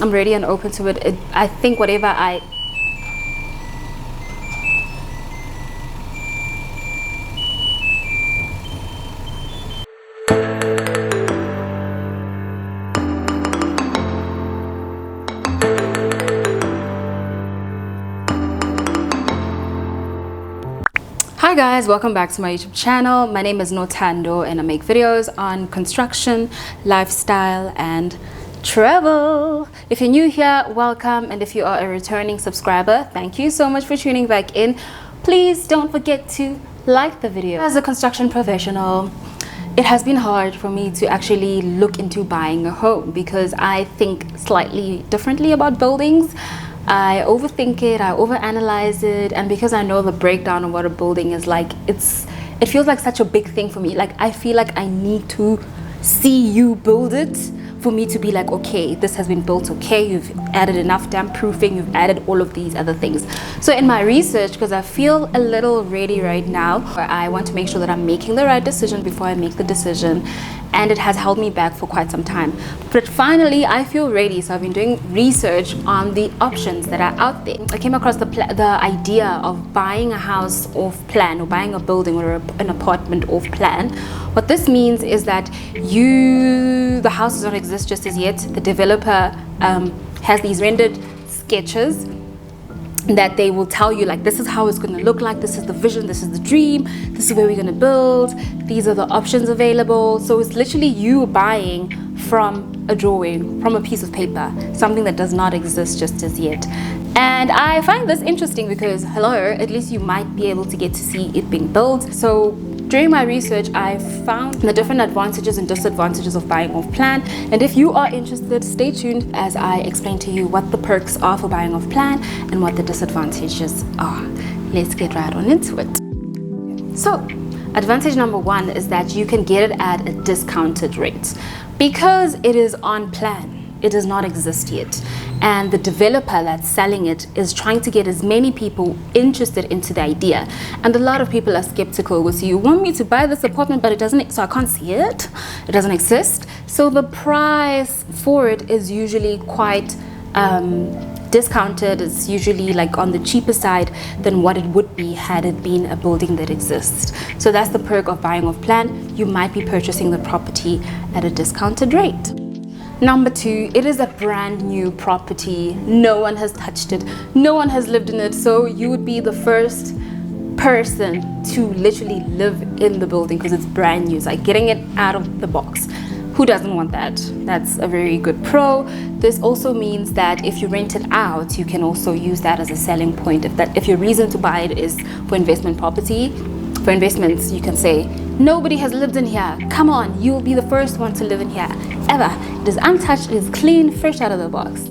I'm ready and open to it. I think whatever I... Hi guys, welcome back to my YouTube channel. My name is Notando and I make videos on construction, lifestyle and travel. If you're new here, welcome, and if you are a returning subscriber, thank you so much for tuning back in. Please don't forget to like the video. As a construction professional, it has been hard for me to actually look into buying a home because I think slightly differently about buildings. I overthink it, I overanalyze it, and because I know the breakdown of what a building is like, it feels like such a big thing for me. Like, I feel like I need to see you build it for me to be like, okay, this has been built, okay, you've added enough damp proofing, you've added all of these other things. So in my research, because I feel a little ready right now, I want to make sure that I'm making the right decision before I make the decision, and it has held me back for quite some time. But finally, I feel ready, so I've been doing research on the options that are out there. I came across the idea of buying a house off plan, or buying a building or an apartment off plan. What this means is that the house does not exist just as yet. The developer has these rendered sketches that they will tell you, like, this is how it's going to look like, this is the vision, this is the dream, this is where we're going to build, these are the options available. So it's literally you buying from a drawing, from a piece of paper, something that does not exist just as yet. And I find this interesting because, hello, at least you might be able to get to see it being built. So during my research, I found the different advantages and disadvantages of buying off plan. And if you are interested, stay tuned as I explain to you what the perks are for buying off plan and what the disadvantages are. Let's get right on into it. So, advantage number one is that you can get it at a discounted rate. Because it is on plan, it does not exist yet, and the developer that's selling it is trying to get as many people interested into the idea. And a lot of people are skeptical with you want me to buy this apartment, but it doesn't, so I can't see it, it doesn't exist. So the price for it is usually quite discounted. It's usually like on the cheaper side than what it would be had it been a building that exists. So that's the perk of buying off plan. You might be purchasing the property at a discounted rate. Number two, it is a brand new property. No one has touched it. No one has lived in it. So you would be the first person to literally live in the building because it's brand new. It's like getting it out of the box. Who doesn't want that? That's a very good pro. This also means that if you rent it out, you can also use that as a selling point. If your reason to buy it is for investment property, for investments, you can say, nobody has lived in here. Come on, you will be the first one to live in here ever. It is untouched, it is clean, fresh out of the box.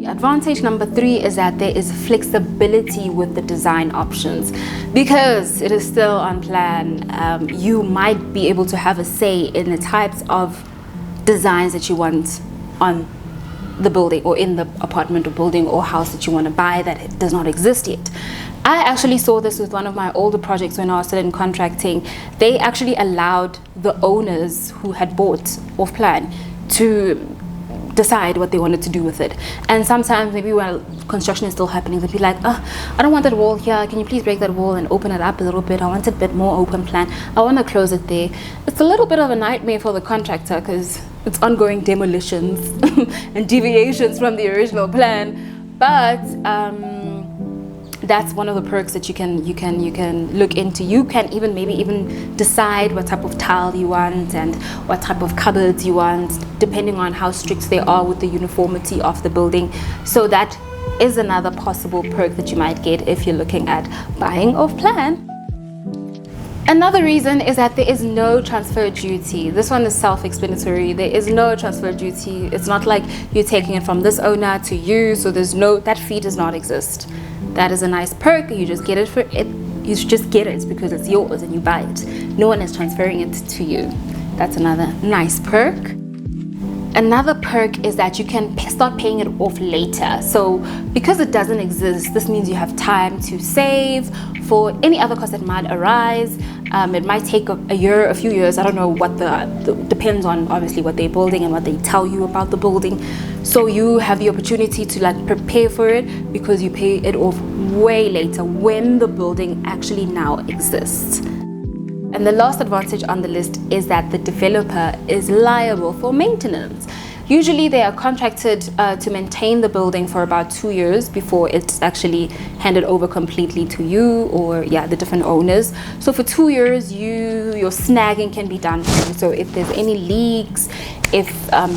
Advantage number three is that there is flexibility with the design options. Because it is still on plan, you might be able to have a say in the types of designs that you want on the building, or in the apartment or building or house that you want to buy that it does not exist yet. I actually saw this with one of my older projects when I was still in contracting. They actually allowed the owners who had bought off plan to decide what they wanted to do with it. And sometimes maybe while construction is still happening, they'd be like, oh, I don't want that wall here, can you please break that wall and open it up a little bit? I want a bit more open plan, I want to close it there. It's a little bit of a nightmare for the contractor because it's ongoing demolitions and deviations from the original plan. But that's one of the perks that you can look into. You can maybe even decide what type of tile you want and what type of cupboards you want, depending on how strict they are with the uniformity of the building. So that is another possible perk that you might get if you're looking at buying off plan. Another reason is that there is no transfer duty. This one is self-explanatory. There is no transfer duty. It's not like you're taking it from this owner to you, so that fee does not exist. That is a nice perk. You just get it for it. You just get it because it's yours and you buy it. No one is transferring it to you. That's another nice perk. Another perk is that you can start paying it off later. So because it doesn't exist, this means you have time to save for any other cost that might arise. It might take a year, a few years. I don't know what depends on obviously what they're building and what they tell you about the building. So you have the opportunity to like prepare for it because you pay it off way later when the building actually now exists. And the last advantage on the list is that the developer is liable for maintenance. Usually they are contracted to maintain the building for about 2 years before it's actually handed over completely to you or the different owners. So for 2 years, your snagging can be done for you. So if there's any leaks, if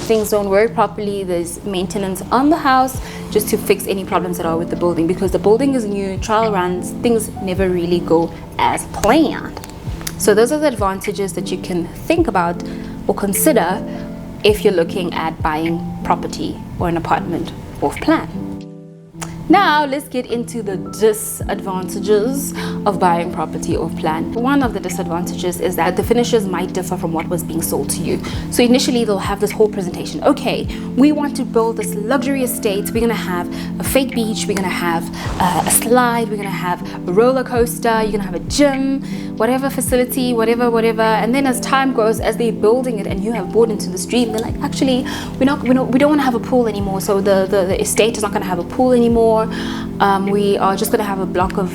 things don't work properly, there's maintenance on the house just to fix any problems that are with the building. Because the building is new, trial runs, things never really go as planned. So those are the advantages that you can think about or consider if you're looking at buying property or an apartment off plan. Now let's get into the disadvantages of buying property off plan. One of the disadvantages is that the finishes might differ from what was being sold to you. So initially they'll have this whole presentation. Okay, we want to build this luxury estate. We're gonna have a fake beach. We're gonna have a slide. We're gonna have a roller coaster. You're gonna have a gym, whatever facility, whatever. And then as time goes, as they're building it and you have bought into this dream, they're like, actually, we don't want to have a pool anymore. So the estate is not gonna have a pool anymore. We are just going to have a block of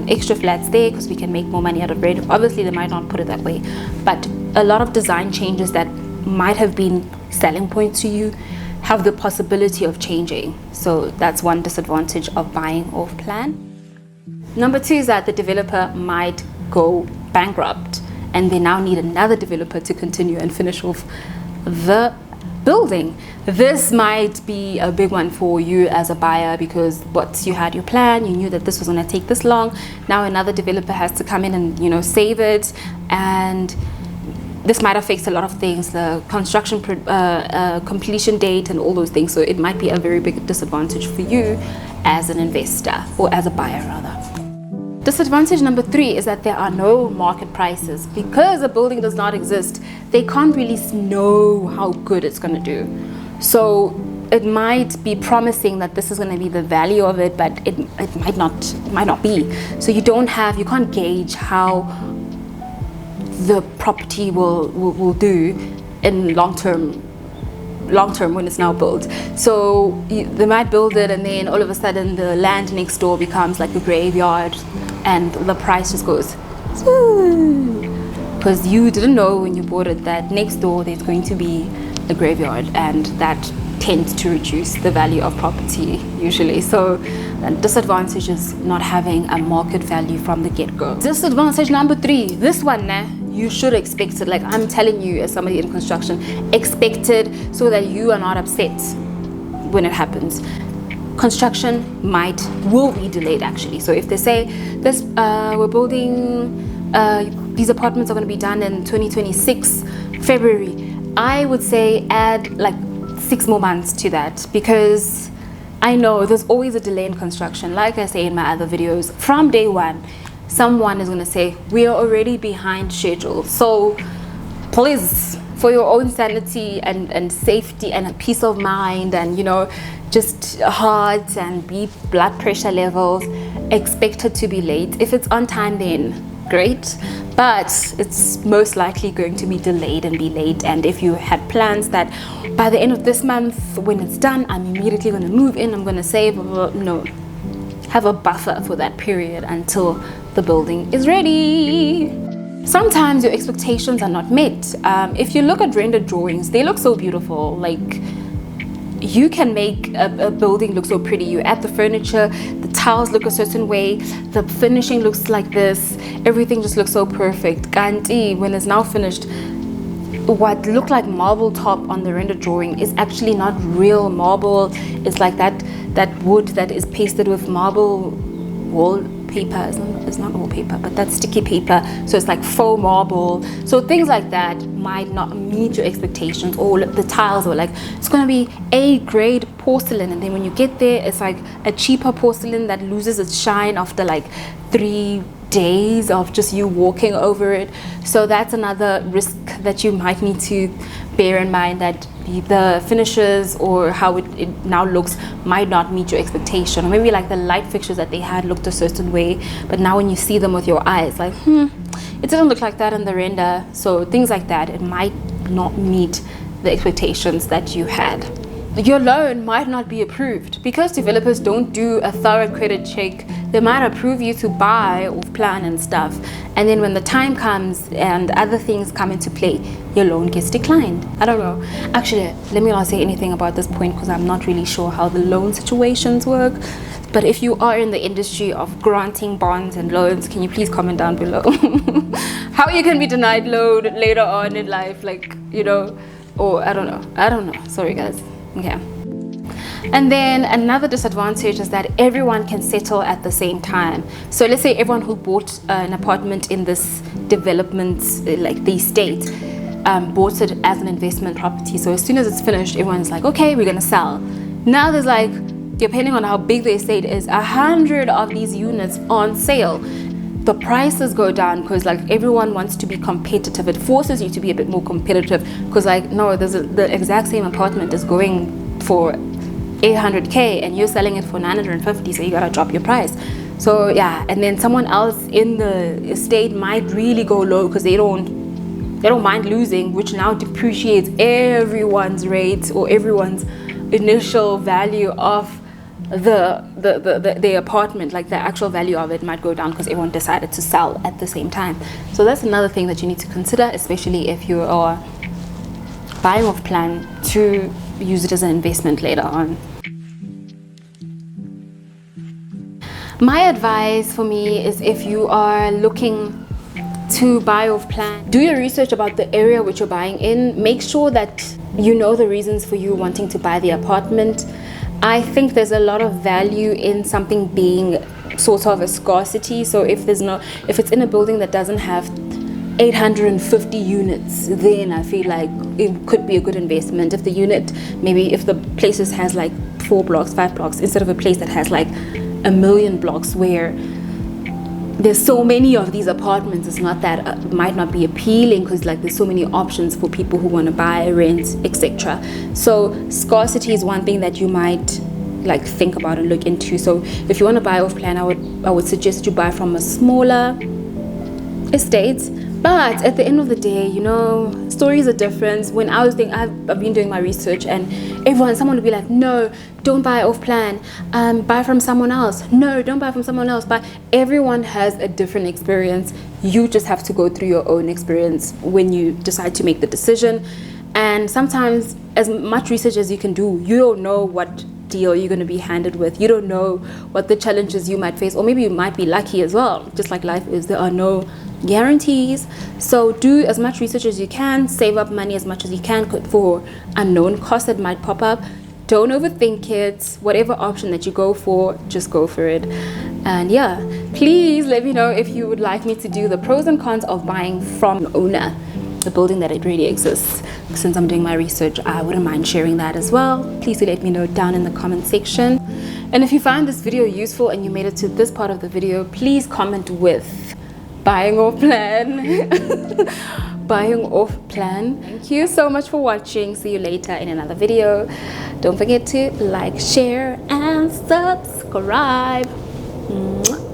extra flats there because we can make more money out of rent. Obviously they might not put it that way, but a lot of design changes that might have been selling points to you have the possibility of changing. So that's one disadvantage of buying off plan. Number 2 is that the developer might go bankrupt and they now need another developer to continue and finish off the building. This might be a big one for you as a buyer because once you had your plan, you knew that this was going to take this long. Now another developer has to come in and save it, and this might affect a lot of things, the construction completion date and all those things. So it might be a very big disadvantage for you as an investor or as a buyer rather. Disadvantage number 3 is that there are no market prices. Because a building does not exist, they can't really know how good it's going to do. So it might be promising that this is going to be the value of it, but it might not be. So you can't gauge how the property will do in long term when it's now built. So they might build it and then all of a sudden the land next door becomes like a graveyard and the price just goes because you didn't know when you bought it that next door there's going to be a graveyard, and that tends to reduce the value of property usually. So the disadvantage is not having a market value from the get-go. Disadvantage number 3, this one you should expect it. Like I'm telling you as somebody in construction, expect it so that you are not upset when it happens. Construction will be delayed actually. So if they say this we're building these apartments are going to be done in 2026 February, I would say add like 6 more months to that, because I know there's always a delay in construction. Like I say in my other videos, from day one someone is going to say we are already behind schedule. So please, for your own sanity and safety and peace of mind and just heart and blood pressure levels, expect it to be late. If it's on time, then great, but it's most likely going to be delayed and be late. And if you had plans that by the end of this month when it's done I'm immediately going to move in, I'm going to save, no, have a buffer for that period until the building is ready. Sometimes your expectations are not met. If you look at rendered drawings, they look so beautiful. Like you can make a building look so pretty. You add the furniture, the tiles look a certain way, the finishing looks like this, everything just looks so perfect. Kanti, when it's now finished, what looked like marble top on the rendered drawing is actually not real marble. It's like that wood that is pasted with marble wallpaper. It's not wallpaper, but that's sticky paper. So it's like faux marble. So things like that might not meet your expectations. Or the tiles were like, it's going to be A-grade porcelain, and then when you get there it's like a cheaper porcelain that loses its shine after like 3 days of just you walking over it. So that's another risk that you might need to bear in mind, that the finishes or how it now looks might not meet your expectation, or maybe like the light fixtures that they had looked a certain way, but now when you see them with your eyes, like it didn't look like that in the render. So things like that, it might not meet the expectations that you had. Your loan might not be approved because developers don't do a thorough credit check. They might approve you to buy off plan and stuff, and then when the time comes and other things come into play, your loan gets declined. I don't know. Actually, let me not say anything about this point because I'm not really sure how the loan situations work. But if you are in the industry of granting bonds and loans, can you please comment down below how you can be denied loan later on in life, like, you know, or I don't know. Sorry guys. Okay. And then another disadvantage is that everyone can settle at the same time. So let's say everyone who bought an apartment in this development, like the estate, bought it as an investment property. So as soon as it's finished, everyone's like, okay, we're gonna sell. Now there's like, depending on how big the estate is, 100 of these units on sale. The prices go down because like everyone wants to be competitive. It forces you to be a bit more competitive because like, no, the exact same apartment is going for 800k and you're selling it for 950, so you gotta drop your price. So yeah, and then someone else in the estate might really go low because they don't mind losing, which now depreciates everyone's rate or everyone's initial value of the apartment. Like the actual value of it might go down because everyone decided to sell at the same time. So that's another thing that you need to consider, especially if you are buying off plan to use it as an investment later on. My advice for me is, if you are looking to buy off plan, do your research about the area which you're buying in. Make sure that you know the reasons for you wanting to buy the apartment. I think there's a lot of value in something being sort of a scarcity. So if it's in a building that doesn't have 850 units, then I feel like it could be a good investment. If the unit, maybe if the places has like 4 blocks, 5 blocks, instead of a place that has like 1,000,000 blocks where there's so many of these apartments, it's not that might not be appealing because like there's so many options for people who want to buy, rent, etc. So scarcity is one thing that you might like think about and look into. So if you want to buy off plan, I would suggest you buy from a smaller estate. But at the end of the day, you know, stories are different. When I was doing, I've been doing my research, and someone would be like, no, don't buy off plan, buy from someone else. No, don't buy from someone else. But everyone has a different experience. You just have to go through your own experience when you decide to make the decision. And sometimes, as much research as you can do, you don't know what deal you're going to be handed with. You don't know what the challenges you might face, or maybe you might be lucky as well. Just like life is, there are no guarantees. So do as much research as you can, save up money as much as you can for unknown costs that might pop up. Don't overthink it. Whatever option that you go for, just go for it. And yeah, please let me know if you would like me to do the pros and cons of buying from the owner, the building that it really exists. Since I'm doing my research, I wouldn't mind sharing that as well. Please do let me know down in the comment section. And if you find this video useful and you made it to this part of the video, please comment with buying off plan. Buying off plan. Thank you so much for watching. See you later in another video. Don't forget to like, share, and subscribe. Mwah.